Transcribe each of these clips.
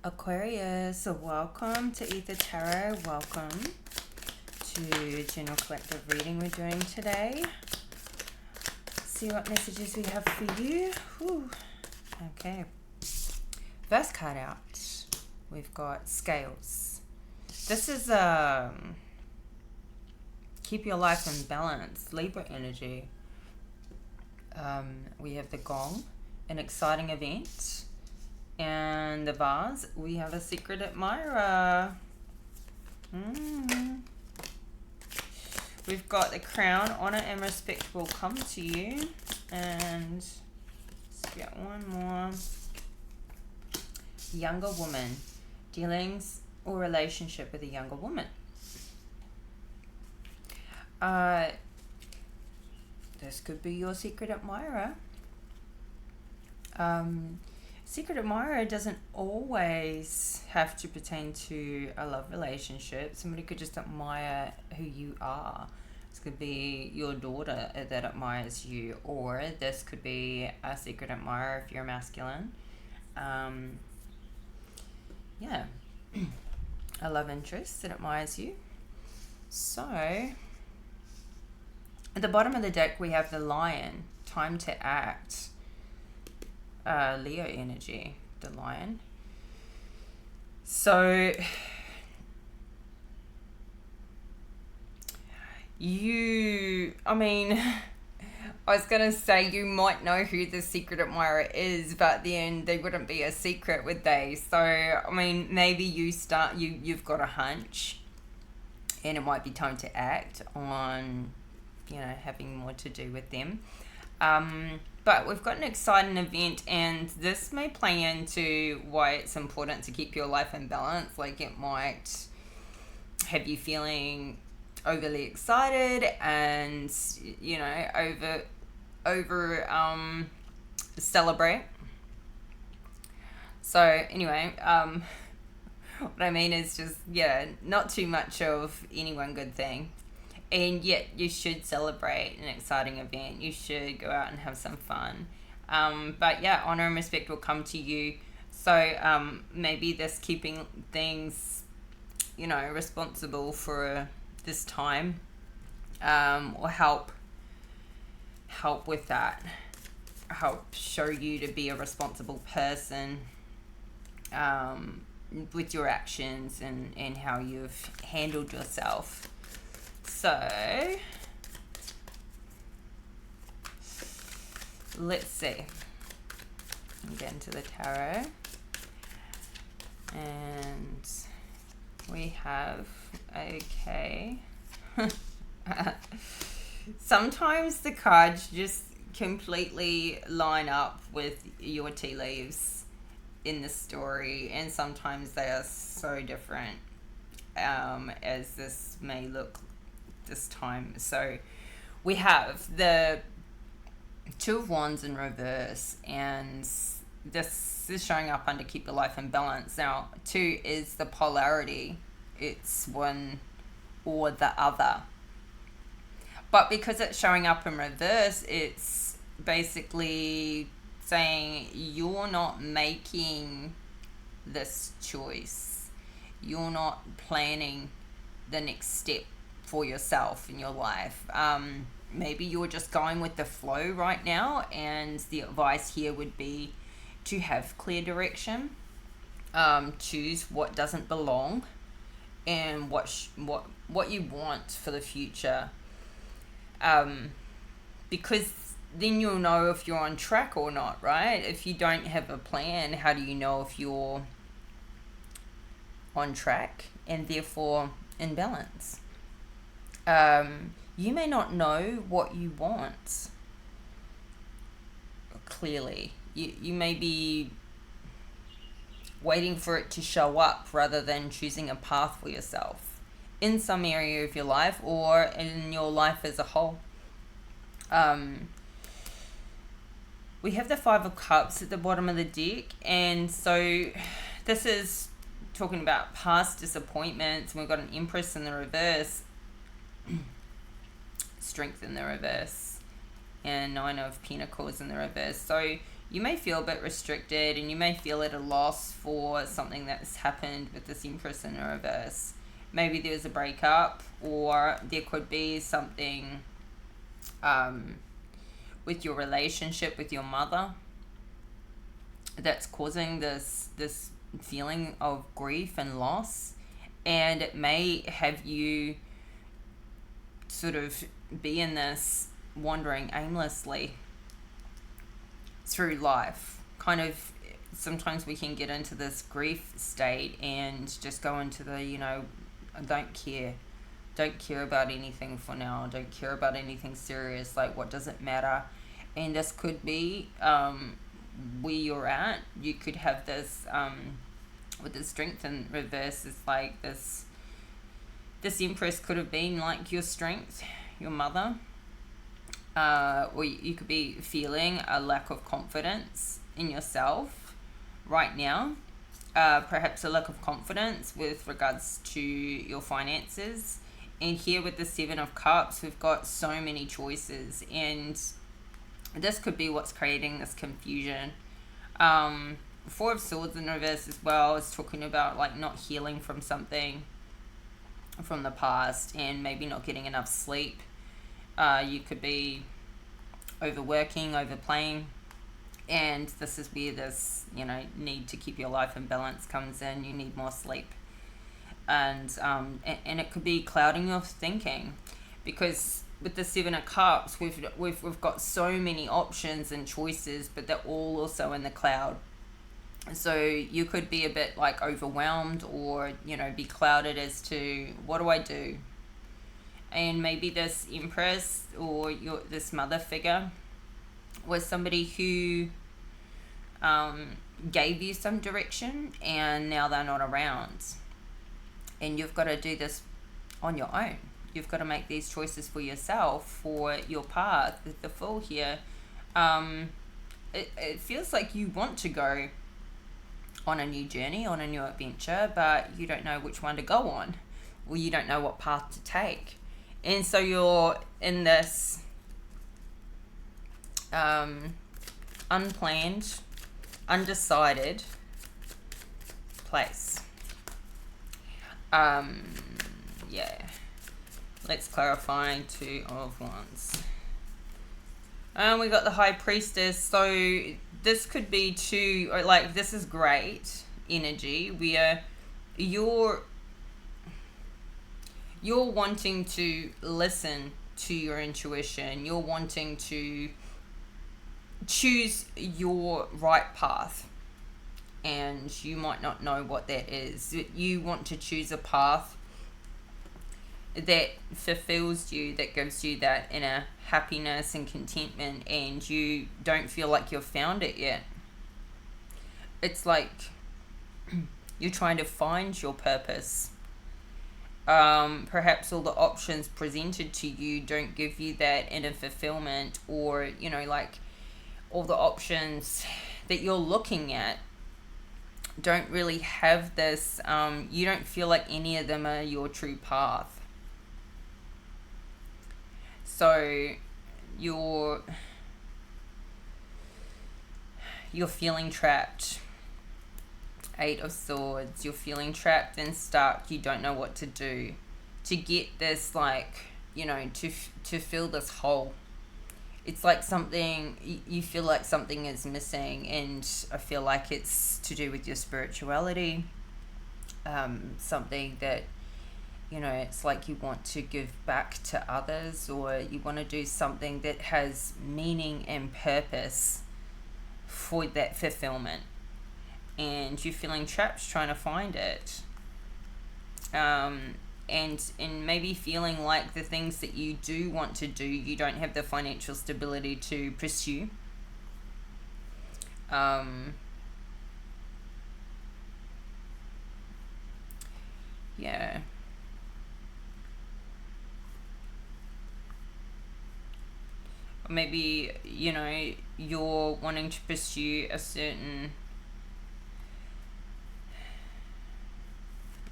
Aquarius, so welcome to Aether Tarot. Welcome to General Collective Reading we're doing today. See what messages we have for you. Whew. Okay. First card out, we've got Scales. This is keep your life in balance, Libra energy. We have the Gong, an exciting event. And the vase, we have a secret admirer. We've got the crown, honor and respect will come to you. And let's get one more. Younger woman, dealings or relationship with a younger woman. This could be your secret admirer. Secret admirer doesn't always have to pertain to a love relationship. Somebody could just admire who you are. This could be your daughter that admires you, or this could be a secret admirer if you're masculine. Yeah, a love interest that admires you. So, at the bottom of the deck, we have the Lion, time to act. Leo energy, the Lion. So I was going to say you might know who the secret admirer is, but then they wouldn't be a secret, would they? So, maybe you've got a hunch and it might be time to act on, having more to do with them. But we've got an exciting event, and this may play into why it's important to keep your life in balance. Like, it might have you feeling overly excited and, over celebrate. So anyway, what I mean is just, not too much of any one good thing. And yet you should celebrate an exciting event. You should go out and have some fun. But yeah, honor and respect will come to you. So maybe this keeping things, responsible for this time, or help with that. Help show you to be a responsible person with your actions and how you've handled yourself. So, let's see. I'm getting to the tarot. And we have, okay. Sometimes the cards just completely line up with your tea leaves in the story. And sometimes they are so different, as this may look this time. So we have the Two of Wands in reverse, and this is showing up under keep your life in balance. Now, 2 is the polarity. It's one or the other. But because it's showing up in reverse, it's basically saying you're not making this choice. You're not planning the next step for yourself in your life. Maybe you're just going with the flow right now, and the advice here would be to have clear direction. Choose what doesn't belong and what you want for the future. Because then you'll know if you're on track or not, right? If you don't have a plan, how do you know if you're on track and therefore in balance? You may not know what you want clearly. You may be waiting for it to show up rather than choosing a path for yourself in some area of your life or in your life as a whole. We have the 5 of Cups at the bottom of the deck, and so this is talking about past disappointments. We've got an Empress in the reverse, Strength in the reverse, and 9 of Pentacles in the reverse. So you may feel a bit restricted, and you may feel at a loss for something that's happened with this Empress in reverse. Maybe there's a breakup, or there could be something with your relationship with your mother that's causing this feeling of grief and loss, and it may have you sort of be in this wandering aimlessly through life. Kind of, sometimes we can get into this grief state and just go into the, I don't care about anything for now, I don't care about anything serious, like what does it matter? And this could be where you're at. You could have this with the strength in reverse, it's like this Empress could have been like your strength, your mother, or you could be feeling a lack of confidence in yourself right now, perhaps a lack of confidence with regards to your finances. And here with the Seven of Cups, we've got so many choices, and this could be what's creating this confusion. Four of Swords in reverse as well is talking about like not healing from something from the past, and maybe not getting enough sleep. You could be overworking, overplaying, and this is where this need to keep your life in balance comes in. You need more sleep, and it could be clouding your thinking, because with the Seven of Cups, we've got so many options and choices, but they're all also in the cloud. So you could be a bit like overwhelmed, or be clouded as to what do I do. And maybe this Empress or this mother figure was somebody who gave you some direction, and now they're not around, and you've got to do this on your own. You've got to make these choices for yourself, for your path. With the Fool here, it feels like you want to go on a new journey, on a new adventure, but you don't know which one to go on, or you don't know what path to take. And so you're in this unplanned, undecided place. Yeah. Let's clarify Two of Wands. We got the High Priestess. So this could be two, or like, this is great energy where you're wanting to listen to your intuition. You're wanting to choose your right path, and you might not know what that is. You want to choose a path that fulfills you, that gives you that inner happiness and contentment, and you don't feel like you've found it yet. It's like you're trying to find your purpose. Perhaps all the options presented to you don't give you that inner fulfillment, or like all the options that you're looking at don't really have this, you don't feel like any of them are your true path. So you're feeling trapped. Eight of Swords. You're feeling trapped and stuck. You don't know what to do to get this, like, to fill this hole. It's like something, you feel like something is missing, and I feel like it's to do with your spirituality. Something that, it's like you want to give back to others, or you want to do something that has meaning and purpose for that fulfillment. And you're feeling trapped trying to find it. And maybe feeling like the things that you do want to do, you don't have the financial stability to pursue. Yeah. Or maybe, you're wanting to pursue a certain...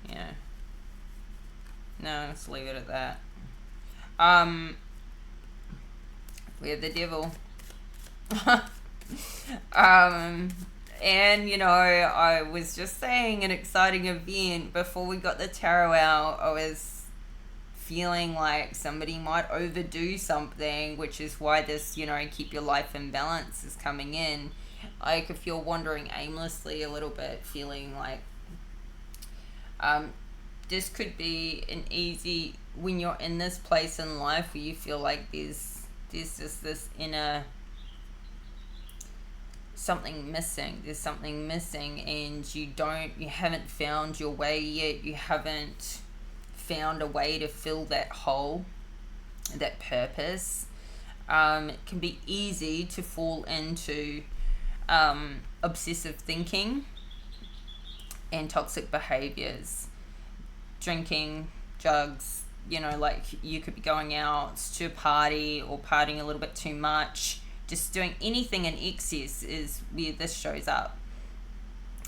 Yeah. No, let's leave it at that. We have the Devil. And I was just saying an exciting event before we got the tarot out. I was feeling like somebody might overdo something, which is why this, keep your life in balance is coming in. Like if you're wandering aimlessly a little bit, feeling like this could be an easy, when you're in this place in life where you feel like there's just this inner there's something missing, and you haven't found your way yet, you haven't found a way to fill that hole, that purpose. It can be easy to fall into obsessive thinking and toxic behaviors, drinking, drugs. Like you could be going out to a party or partying a little bit too much. Just doing anything in excess is where this shows up.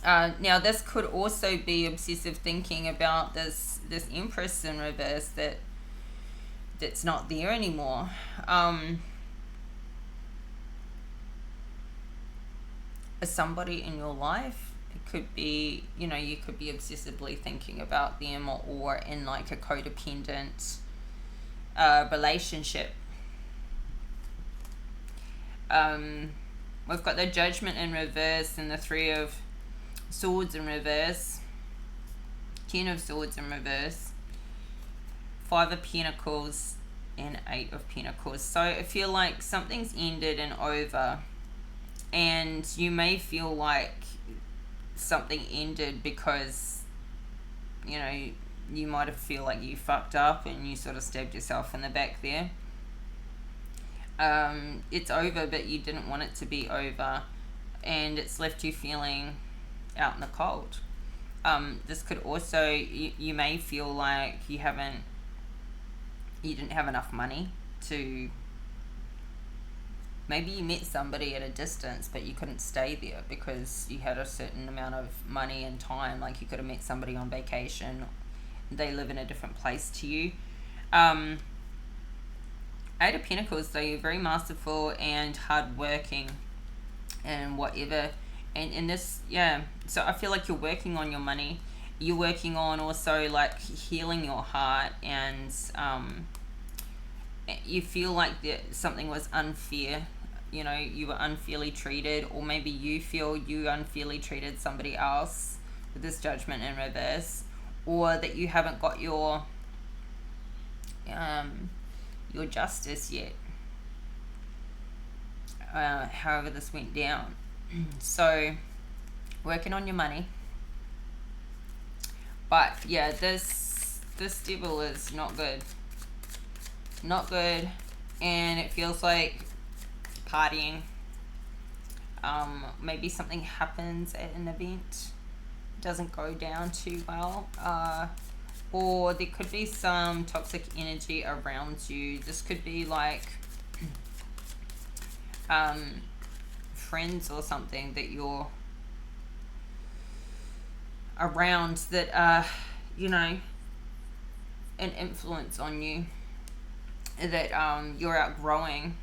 Now, this could also be obsessive thinking about this Empress in reverse that's not there anymore. As somebody in your life, it could be, you could be obsessively thinking about them, or in like a codependent relationship. We've got the Judgment in reverse and the Three of Swords in reverse, Ten of Swords in reverse, Five of Pentacles, and Eight of Pentacles. So I feel like something's ended and over, and you may feel like something ended because you might have feel like you fucked up and you sort of stabbed yourself in the back there. It's over, but you didn't want it to be over, and it's left you feeling out in the cold. This could also, you may feel like you didn't have enough money to, maybe you met somebody at a distance but you couldn't stay there because you had a certain amount of money and time. Like you could have met somebody on vacation, they live in a different place to you. Eight of Pentacles, so you're very masterful and hardworking and whatever. And this, yeah, so I feel like you're working on your money. You're working on also like healing your heart, and you feel like something was unfair. You were unfairly treated, or maybe you feel you unfairly treated somebody else with this Judgment in reverse, or that you haven't got your justice yet. However this went down. So working on your money, but yeah, this devil is not good, and it feels like partying. Maybe something happens at an event, doesn't go down too well, or there could be some toxic energy around you. This could be like friends or something that you're around that are, an influence on you that you're outgrowing.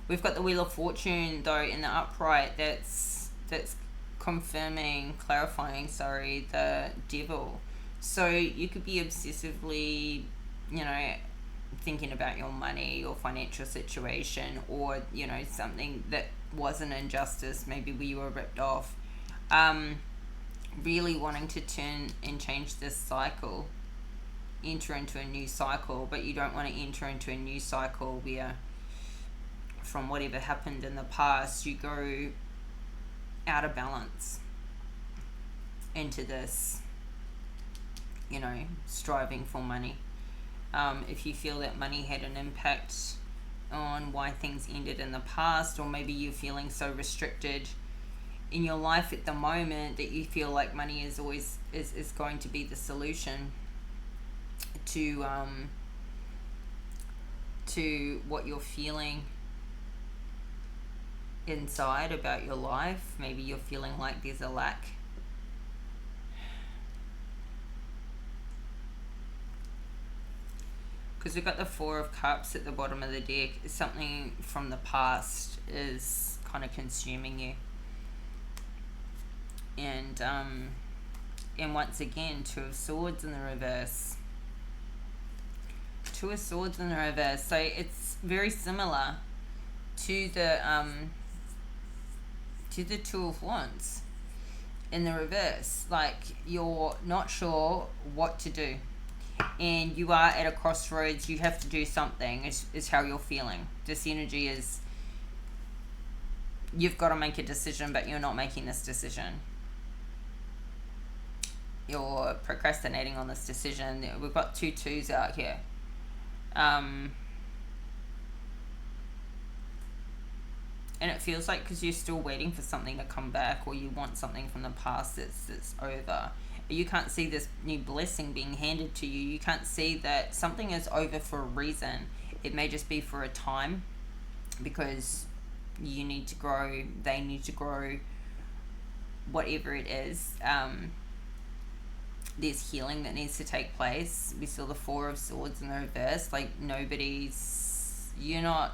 We've got the Wheel of Fortune though in the upright, that's clarifying the devil. So you could be obsessively, thinking about your money, your financial situation, or, something that was an injustice, maybe where you were ripped off. Really wanting to turn and change this cycle, enter into a new cycle, but you don't want to enter into a new cycle where from whatever happened in the past you go out of balance into this, striving for money. If you feel that money had an impact on why things ended in the past, or maybe you're feeling so restricted in your life at the moment that you feel like money is always is going to be the solution to what you're feeling inside about your life. Maybe you're feeling like there's a lack. Because we've got the Four of Cups at the bottom of the deck. Something from the past is kind of consuming you. And once again, Two of Swords in the reverse. Two of Swords in the reverse. So it's very similar to the Two of Wands in the reverse. Like, you're not sure what to do, and you are at a crossroads. You have to do something, is how you're feeling. This energy is, you've got to make a decision, but you're not making this decision. You're procrastinating on this decision. We've got 2 twos out here. And it feels like because you're still waiting for something to come back, or you want something from the past that's over. You can't see this new blessing being handed to you. You can't see that something is over for a reason. It may just be for a time, because you need to grow, they need to grow, whatever it is. There's healing that needs to take place. We saw the Four of Swords in the reverse. Like, you're not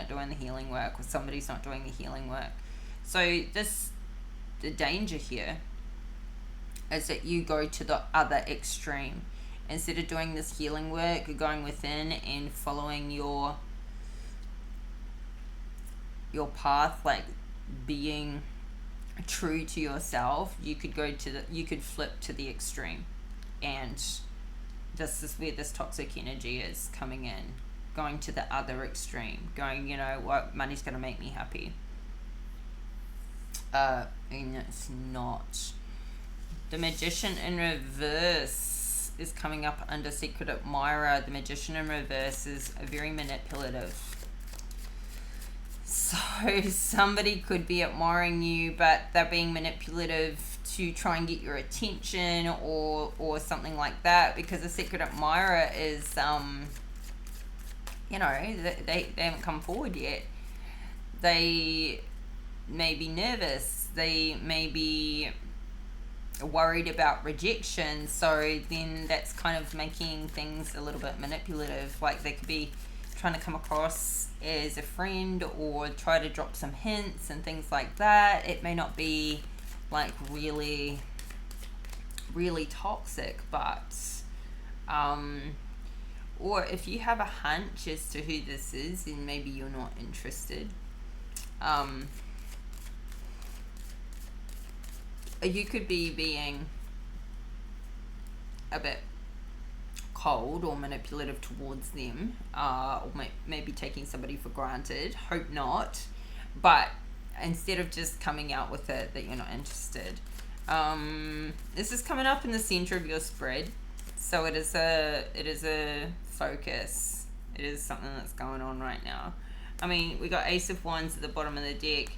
doing the healing work, or somebody's not doing the healing work. So the danger here is that you go to the other extreme. Instead of doing this healing work, you're going within and following your path, like being true to yourself. You could flip to the extreme, and this is where this toxic energy is coming in, going to the other extreme, going, you know what, money's going to make me happy. And it's not. The Magician in reverse is coming up under Secret Admirer. The Magician in reverse is very manipulative. So somebody could be admiring you, but they're being manipulative to try and get your attention, or something like that, because the Secret Admirer is, they haven't come forward yet. They may be nervous. They may be worried about rejection. So then that's kind of making things a little bit manipulative. Like, they could be trying to come across as a friend, or try to drop some hints and things like that. It may not be like really, really toxic, but or if you have a hunch as to who this is, then maybe you're not interested. You could be being a bit cold or manipulative towards them, or maybe taking somebody for granted. Hope not. But instead of just coming out with it that you're not interested, this is coming up in the center of your spread. So it is a focus. It is something that's going on right now. I mean, we got Ace of Wands at the bottom of the deck.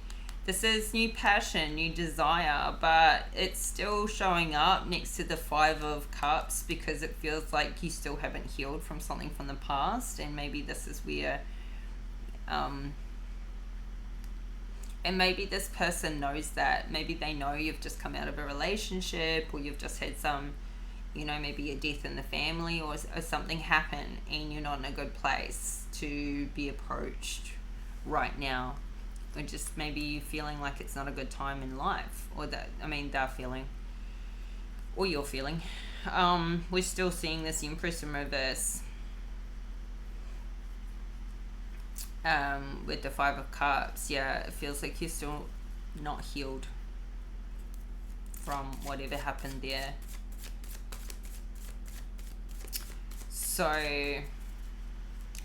This is new passion, new desire, but it's still showing up next to the Five of Cups, because it feels like you still haven't healed from something from the past. And maybe this is where, and maybe this person knows that. Maybe they know you've just come out of a relationship, or you've just had some, maybe a death in the family, or something happen, and you're not in a good place to be approached right now. Or just maybe you feeling like it's not a good time in life, or they're feeling, or you're feeling. We're still seeing this Empress in reverse, with the Five of Cups. Yeah, it feels like you're still not healed from whatever happened there. So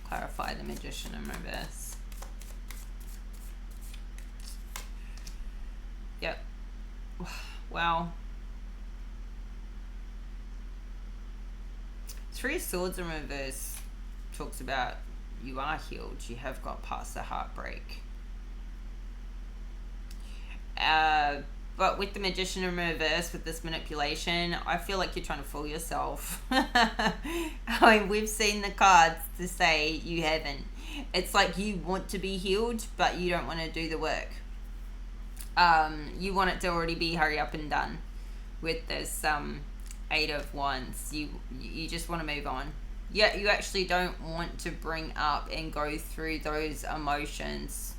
clarify the Magician in reverse. Yep. Wow. Three of Swords in reverse talks about you are healed. You have got past the heartbreak. But with the Magician in reverse, with this manipulation, I feel like you're trying to fool yourself. I mean, we've seen the cards to say you haven't. It's like you want to be healed, but you don't want to do the work. You want it to already be hurry up and done. With this Eight of Wands, you just want to move on. Yeah, you actually don't want to bring up and go through those emotions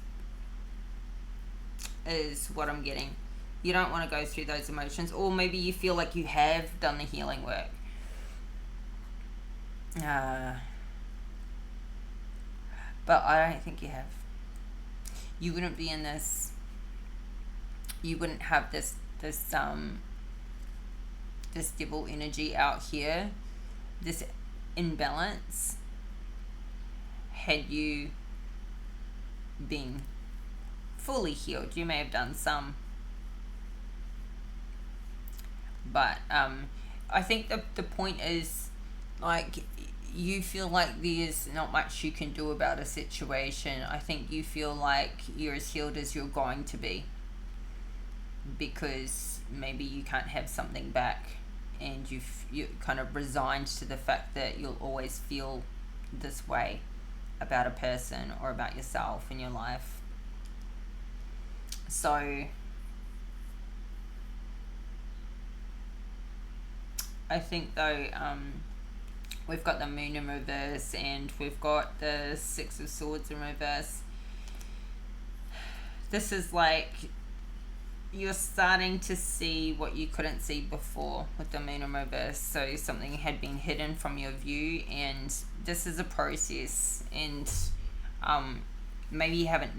is what I'm getting. You don't want to go through those emotions, or maybe you feel like you have done the healing work. But I don't think you have. You wouldn't be in this. You wouldn't have this devil energy out here, this imbalance, had you been fully healed. You may have done some, but I think the point is, like, you feel like there's not much you can do about a situation. I think you feel like you're as healed as you're going to be, because maybe you can't have something back, and you're kind of resigned to the fact that you'll always feel this way about a person or about yourself in your life. So I think, though, we've got the Moon in reverse, and we've got the Six of Swords in reverse. This is like you're starting to see what you couldn't see before with the Moon in reverse. So something had been hidden from your view, and this is a process, and maybe you haven't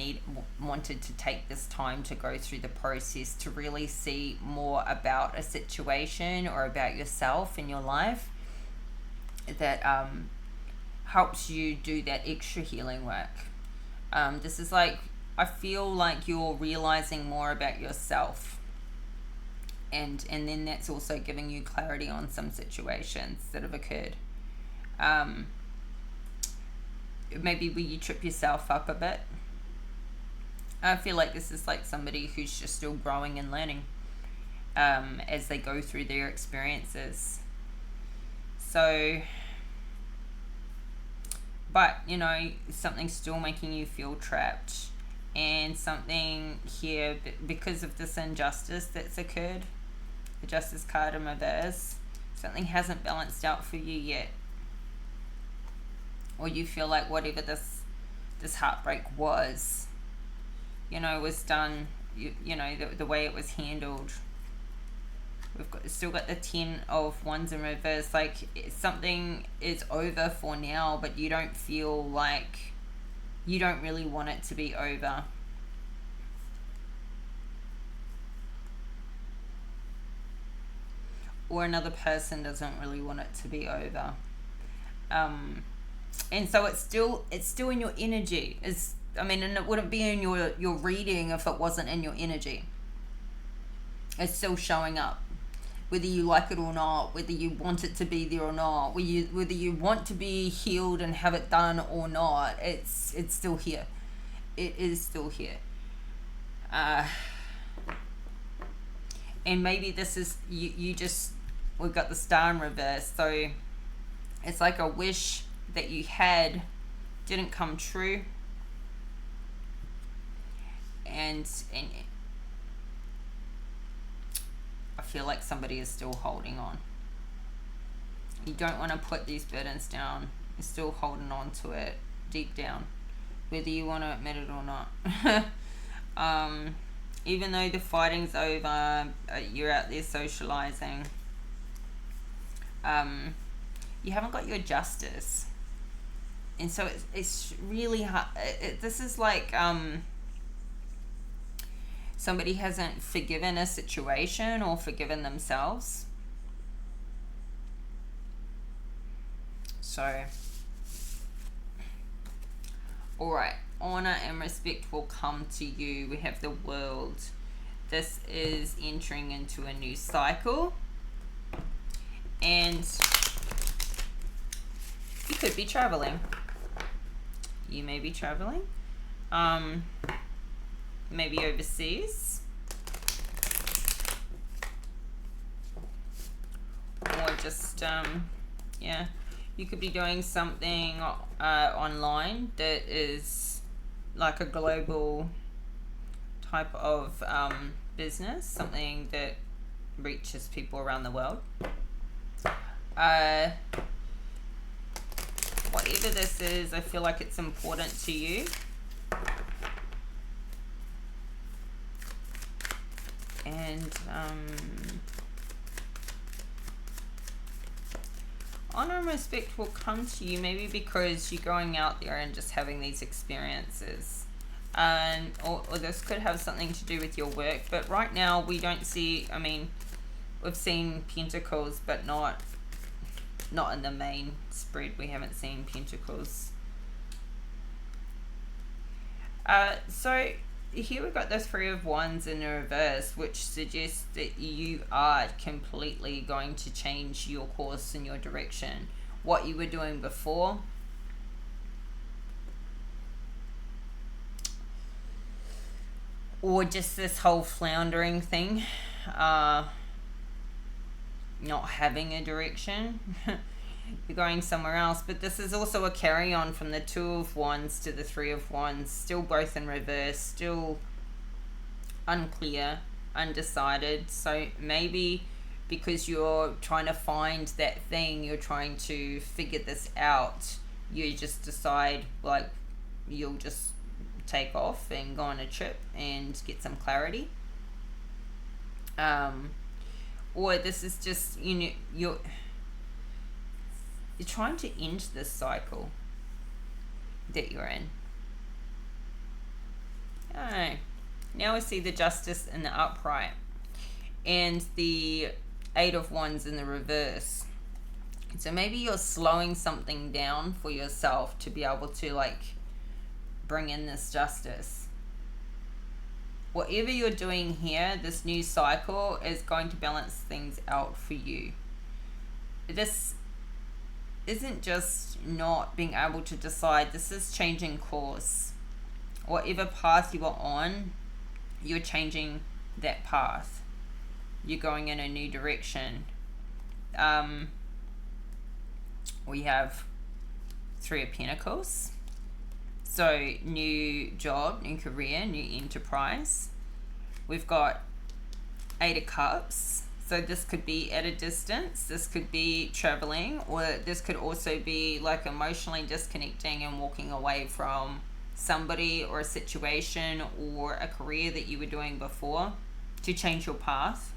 wanted to take this time to go through the process to really see more about a situation or about yourself in your life that helps you do that extra healing work. This is like, I feel like you're realizing more about yourself, and then that's also giving you clarity on some situations that have occurred. Maybe where you trip yourself up a bit. I feel like this is like somebody who's just still growing and learning as they go through their experiences. So, but, you know, something's still making you feel trapped, and something here, because of this injustice that's occurred, the Justice card in reverse, something hasn't balanced out for you yet. Or you feel like whatever this heartbreak was, you know, was done, you know, the way it was handled. We've still got the 10 of Wands in reverse. Like, something is over for now, but you don't feel like, you don't really want it to be over. Or another person doesn't really want it to be over. And so it's still in your energy. And it wouldn't be in your reading if it wasn't in your energy. It's still showing up, whether you like it or not, whether you want it to be there or not, whether you want to be healed and have it done or not. It's still here. It is still here. And maybe this is we've got the Star in reverse, so it's like a wish that you had didn't come true, and I feel like somebody is still holding on. You don't want to put these burdens down. You're still holding on to it deep down, whether you want to admit it or not. Even though the fighting's over, you're out there socializing, you haven't got your justice. And so it's really hard. This is like somebody hasn't forgiven a situation or forgiven themselves. So, alright, honor and respect will come to you. We have the World. This is entering into a new cycle. And you could be traveling. You may be traveling. Maybe overseas. Or just, yeah. You could be doing something online that is like a global type of business. Something that reaches people around the world. Whatever this is, I feel like it's important to you. And honor and respect will come to you, maybe because you're going out there and just having these experiences. Or this could have something to do with your work, but right now we don't see, I mean, we've seen pentacles, but not in the main spread. We haven't seen pentacles. So here we've got the Three of Wands in the reverse, which suggests that you are completely going to change your course and your direction. What you were doing before, or just this whole floundering thing, not having a direction. You're going somewhere else. But this is also a carry on from the Two of Wands to the Three of Wands, still both in reverse, still unclear, undecided. So maybe because you're trying to find that thing, you're trying to figure this out, you just decide like you'll just take off and go on a trip and get some clarity. Or this is just, you know, you're trying to end this cycle that you're in. Oh, now we see the Justice in the upright and the Eight of Wands in the reverse. So maybe you're slowing something down for yourself to be able to like bring in this justice. Whatever you're doing here, this new cycle is going to balance things out for you. This isn't just not being able to decide, this is changing course. Whatever path you are on, you're changing that path. You're going in a new direction. We have Three of Pentacles. So new job, new career, new enterprise. We've got Eight of Cups. So this could be at a distance, this could be traveling, or this could also be like emotionally disconnecting and walking away from somebody or a situation or a career that you were doing before to change your path.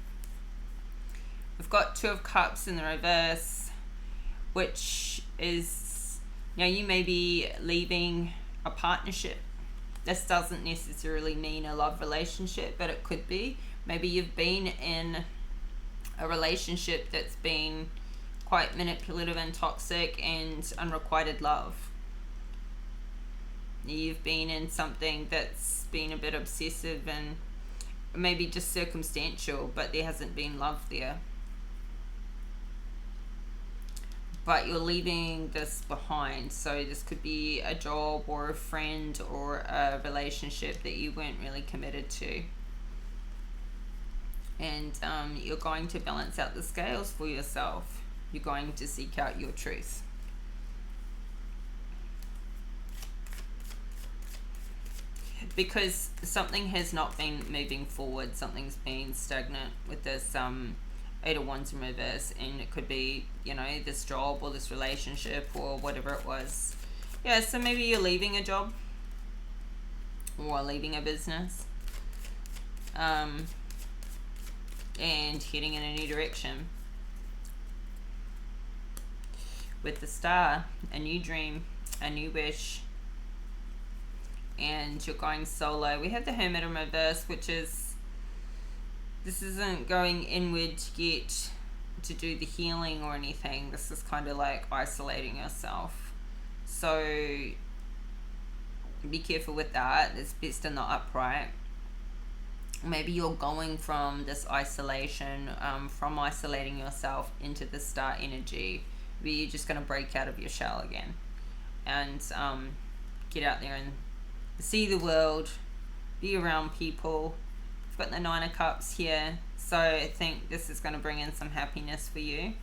We've got Two of Cups in the reverse, which is, you know, you may be leaving a partnership. This doesn't necessarily mean a love relationship, but it could be. Maybe you've been in a relationship that's been quite manipulative and toxic and unrequited love. You've been in something that's been a bit obsessive and maybe just circumstantial, but there hasn't been love there. But you're leaving this behind. So this could be a job or a friend or a relationship that you weren't really committed to. And you're going to balance out the scales for yourself. You're going to seek out your truth. Because something has not been moving forward. Something's been stagnant with this Eight of Wands in reverse. And it could be, you know, this job or this relationship or whatever it was. Yeah, so maybe you're leaving a job. Or leaving a business. And heading in a new direction. With the Star, a new dream, a new wish, and you're going solo. We have the Hermit in reverse, which is, this isn't going inward to get to do the healing or anything. This is kind of like isolating yourself. So be careful with that. It's best in the upright. Maybe you're going from this isolation, from isolating yourself into the Star energy, where you're just going to break out of your shell again and get out there and see the world, be around people. I've got the Nine of Cups here, so I think this is going to bring in some happiness for you.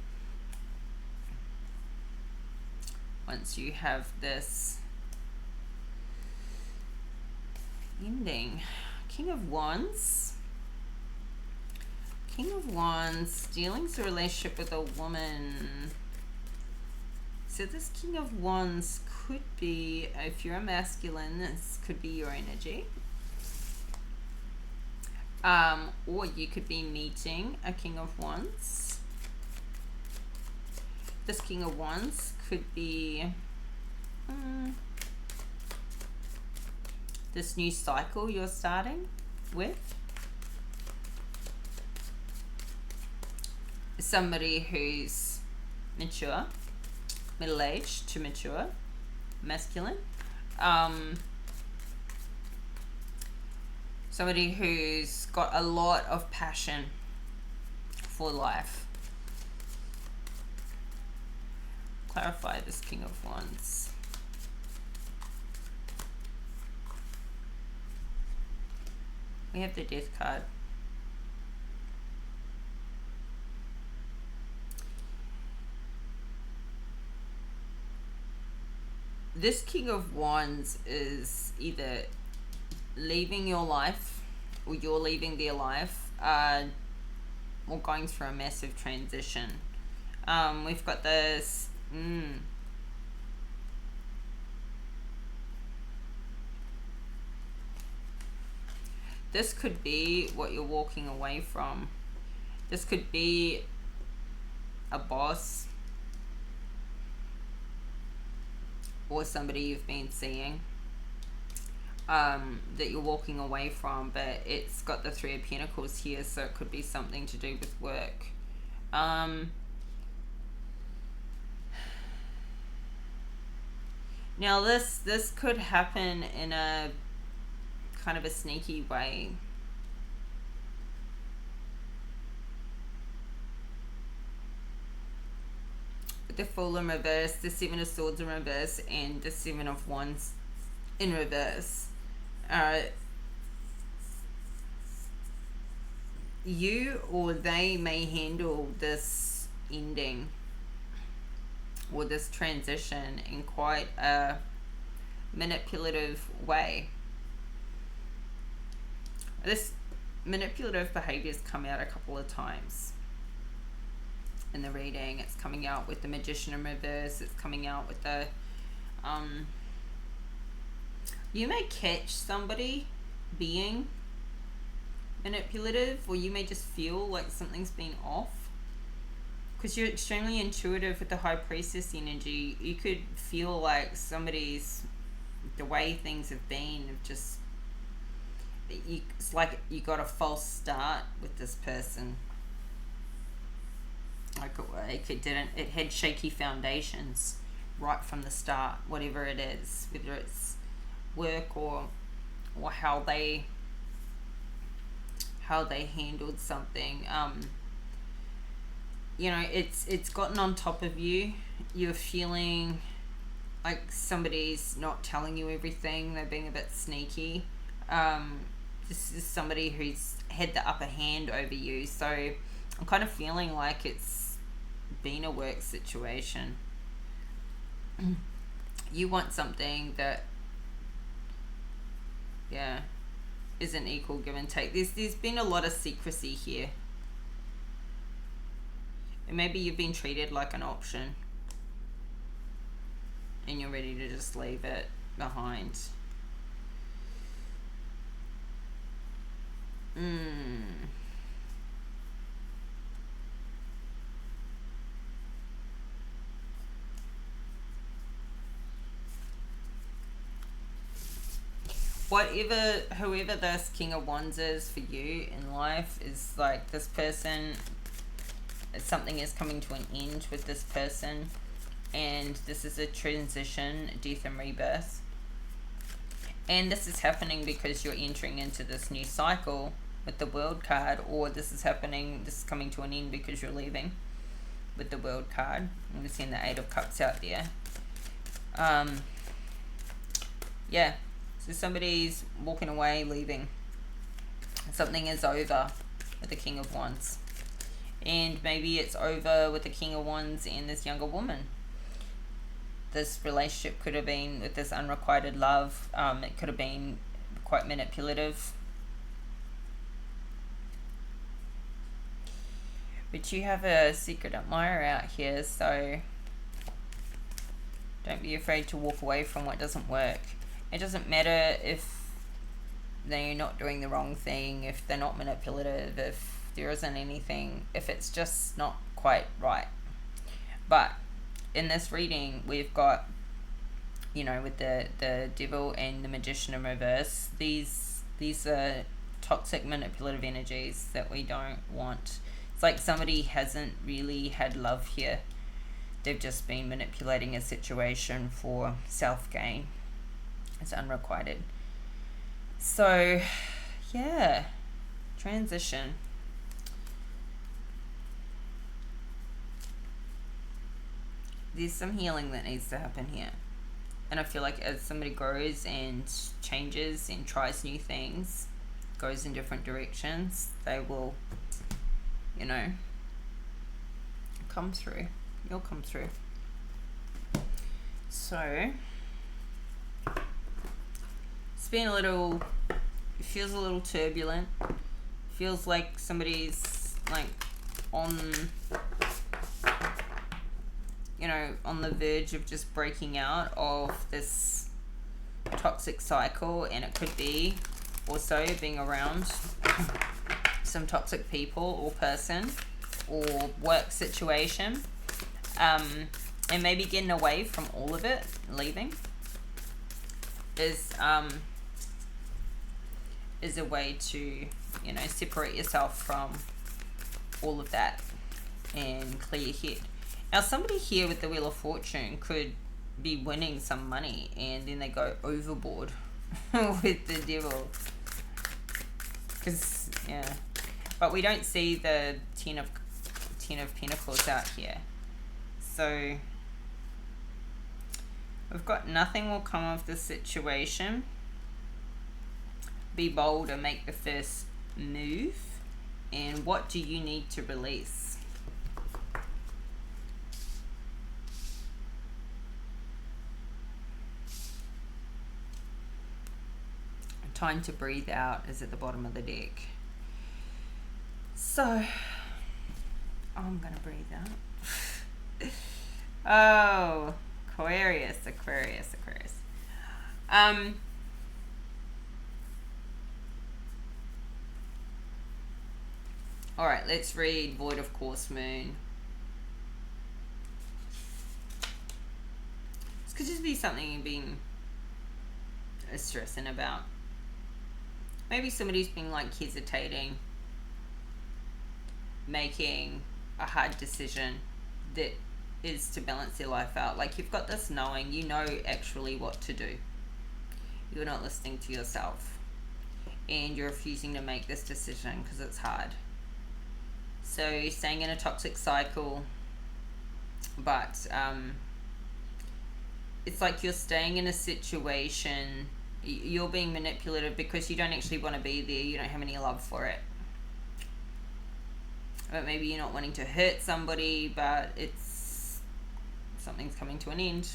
Once you have this ending. King of Wands. King of Wands, dealings a relationship with a woman. So this King of Wands could be, if you're a masculine, this could be your energy. Or you could be meeting a King of Wands. This King of Wands could be this new cycle you're starting with. Somebody who's mature, middle-aged to mature, masculine. Somebody who's got a lot of passion for life. Clarify this King of Wands. We have the Death card. This King of Wands is either leaving your life, or you're leaving their life, or going through a massive transition. We've got this this could be what you're walking away from. This could be a boss or somebody you've been seeing that you're walking away from, but it's got the Three of Pentacles here, so it could be something to do with work. Now this could happen in a kind of a sneaky way. The Fool in reverse, the Seven of Swords in reverse, and the Seven of Wands in reverse. You or they may handle this ending or this transition in quite a manipulative way. This manipulative behavior's come out a couple of times in the reading. It's coming out with the Magician in reverse. It's coming out with the you may catch somebody being manipulative, or you may just feel like something's been off because you're extremely intuitive with the High Priestess energy. You could feel like somebody's, the way things have been, have just, it's like you got a false start with this person. Like it had shaky foundations right from the start, whatever it is, whether it's work or how they handled something. You know, it's gotten on top of you. You're feeling like somebody's not telling you everything. They're being a bit sneaky. This is somebody who's had the upper hand over you. So I'm kind of feeling like it's been a work situation. You want something that, yeah, is an equal give and take. There's been a lot of secrecy here. And maybe you've been treated like an option and you're ready to just leave it behind. Whoever this King of Wands is for you in life is like this person, something is coming to an end with this person, and this is a transition, death and rebirth. And this is happening because you're entering into this new cycle with the World card, or this is coming to an end because you're leaving with the World card. And we're seeing the Eight of Cups out there. Yeah. So somebody's walking away, leaving. Something is over with the King of Wands. And maybe it's over with the King of Wands and this younger woman. This relationship could have been with this unrequited love. It could have been quite manipulative. But you have a secret admirer out here, so don't be afraid to walk away from what doesn't work. It doesn't matter if they're not doing the wrong thing, if they're not manipulative, if there isn't anything, if it's just not quite right. But in this reading, we've got, with the devil and the magician in reverse, these are toxic manipulative energies that we don't want. It's like somebody hasn't really had love here. They've just been manipulating a situation for self-gain. It's unrequited. So, yeah, transition. There's some healing that needs to happen here. And I feel like as somebody grows and changes and tries new things, goes in different directions, they will, come through. You'll come through. So, it's been it feels a little turbulent. Feels like somebody's like on the verge of just breaking out of this toxic cycle, and it could be also being around some toxic people or person or work situation, and maybe getting away from all of it, leaving is a way to separate yourself from all of that and clear your head. Now, somebody here with the Wheel of Fortune could be winning some money and then they go overboard with the devil. But we don't see the Ten of Pentacles out here. So, we've got nothing will come of this situation. Be bold and make the first move. And what do you need to release? Time to breathe out is at the bottom of the deck. So, I'm going to breathe out. Oh, Aquarius. All right, let's read Void of Course Moon. This could just be something you've been stressing about. Maybe somebody's been like hesitating, making a hard decision that is to balance their life out. Like you've got this knowing, you know actually what to do. You're not listening to yourself. And you're refusing to make this decision because it's hard. So you're staying in a toxic cycle, but it's like you're staying in a situation. You're being manipulative because you don't actually want to be there. You don't have any love for it. But maybe you're not wanting to hurt somebody, but something's coming to an end.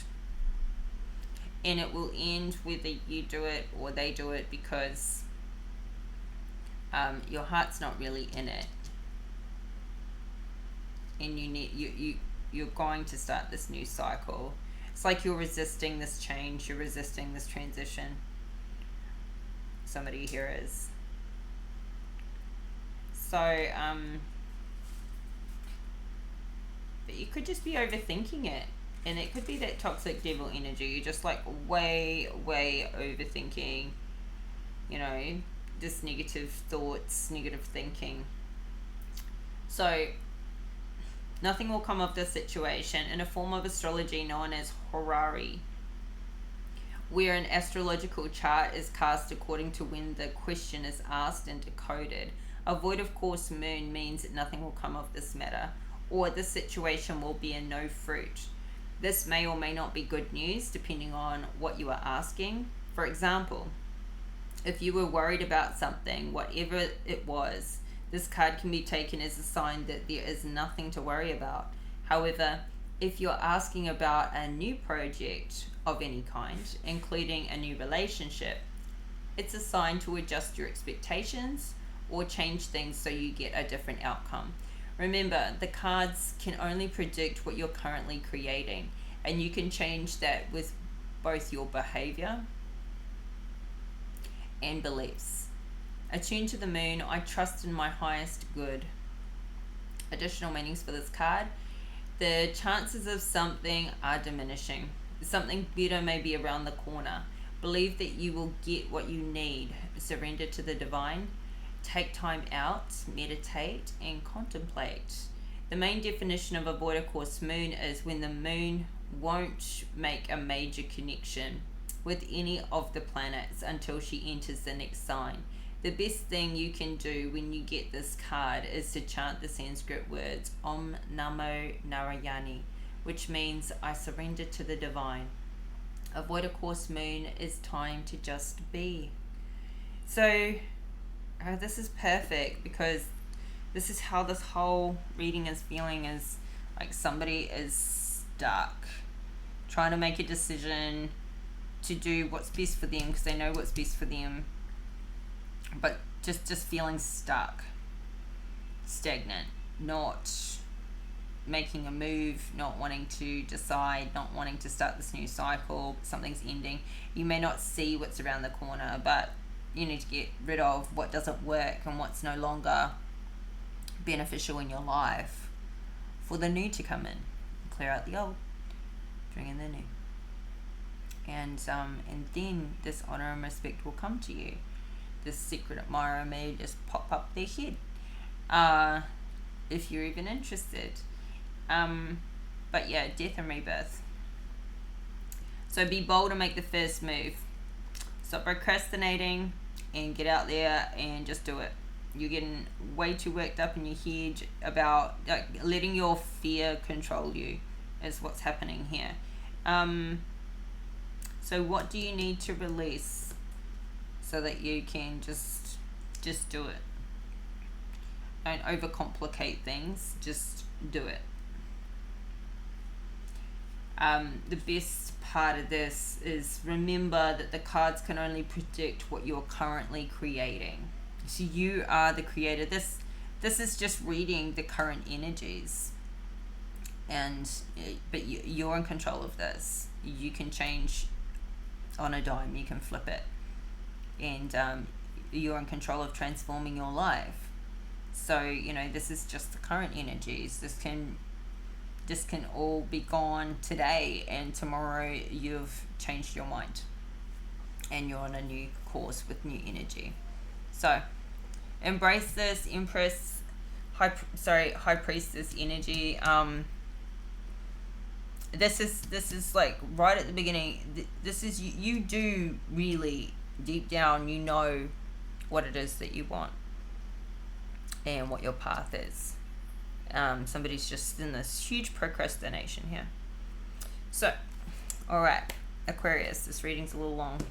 And it will end whether you do it or they do it because your heart's not really in it. And you're going to start this new cycle. It's like you're resisting this change. You're resisting this transition. Somebody here is. So, but you could just be overthinking it. And it could be that toxic devil energy. You're just like way overthinking, just negative thoughts, negative thinking. So, nothing will come of this situation in a form of astrology known as horary, where an astrological chart is cast according to when the question is asked and decoded. A void of course moon means that nothing will come of this matter, or this situation will bear no fruit. This may or may not be good news depending on what you are asking. For example, if you were worried about something, whatever it was, this card can be taken as a sign that there is nothing to worry about. However, if you're asking about a new project of any kind, including a new relationship, it's a sign to adjust your expectations or change things so you get a different outcome. Remember, the cards can only predict what you're currently creating, and you can change that with both your behavior and beliefs. Attuned to the moon, I trust in my highest good. Additional meanings for this card. The chances of something are diminishing. Something better may be around the corner. Believe that you will get what you need. Surrender to the divine. Take time out, meditate, and contemplate. The main definition of a void of course moon is when the moon won't make a major connection with any of the planets until she enters the next sign. The best thing you can do when you get this card is to chant the Sanskrit words Om Namo Narayani, which means I surrender to the divine. A void of course moon is time to just be. So this is perfect, because this is how this whole reading is feeling, is like somebody is stuck trying to make a decision to do what's best for them because they know what's best for them, but just feeling stuck, stagnant, not making a move, not wanting to decide, not wanting to start this new cycle. Something's ending. You may not see what's around the corner, but you need to get rid of what doesn't work and what's no longer beneficial in your life for the new to come in. Clear out the old, bring in the new, and then this honor and respect will come to you. This secret admirer may just pop up their head, if you're even interested. But yeah, death and rebirth. So be bold and make the first move. Stop procrastinating and get out there and just do it. You're getting way too worked up in your head about letting your fear control you is what's happening here. So what do you need to release so that you can just do it? Don't overcomplicate things, just do it. The best part of this is remember that the cards can only predict what you're currently creating. So you are the creator. This is just reading the current energies, but you're in control of this. You can change on a dime. You can flip it, and you're in control of transforming your life. So this is just the current energies. This can all be gone today, and tomorrow you've changed your mind and you're on a new course with new energy. So embrace this high priestess energy. This is like right at the beginning. This is you do really deep down, you know what it is that you want and what your path is. Somebody's just in this huge procrastination here. So, all right, Aquarius, this reading's a little long.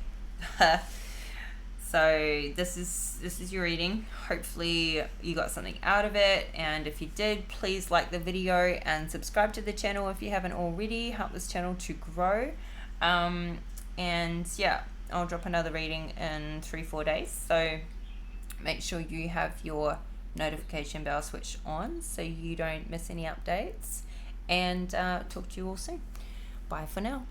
So this is your reading. Hopefully you got something out of it, and if you did, please like the video and subscribe to the channel if you haven't already. Help this channel to grow. And yeah, I'll drop another reading in 3-4 days, so make sure you have your notification bell switched on so you don't miss any updates, and talk to you all soon. Bye for now.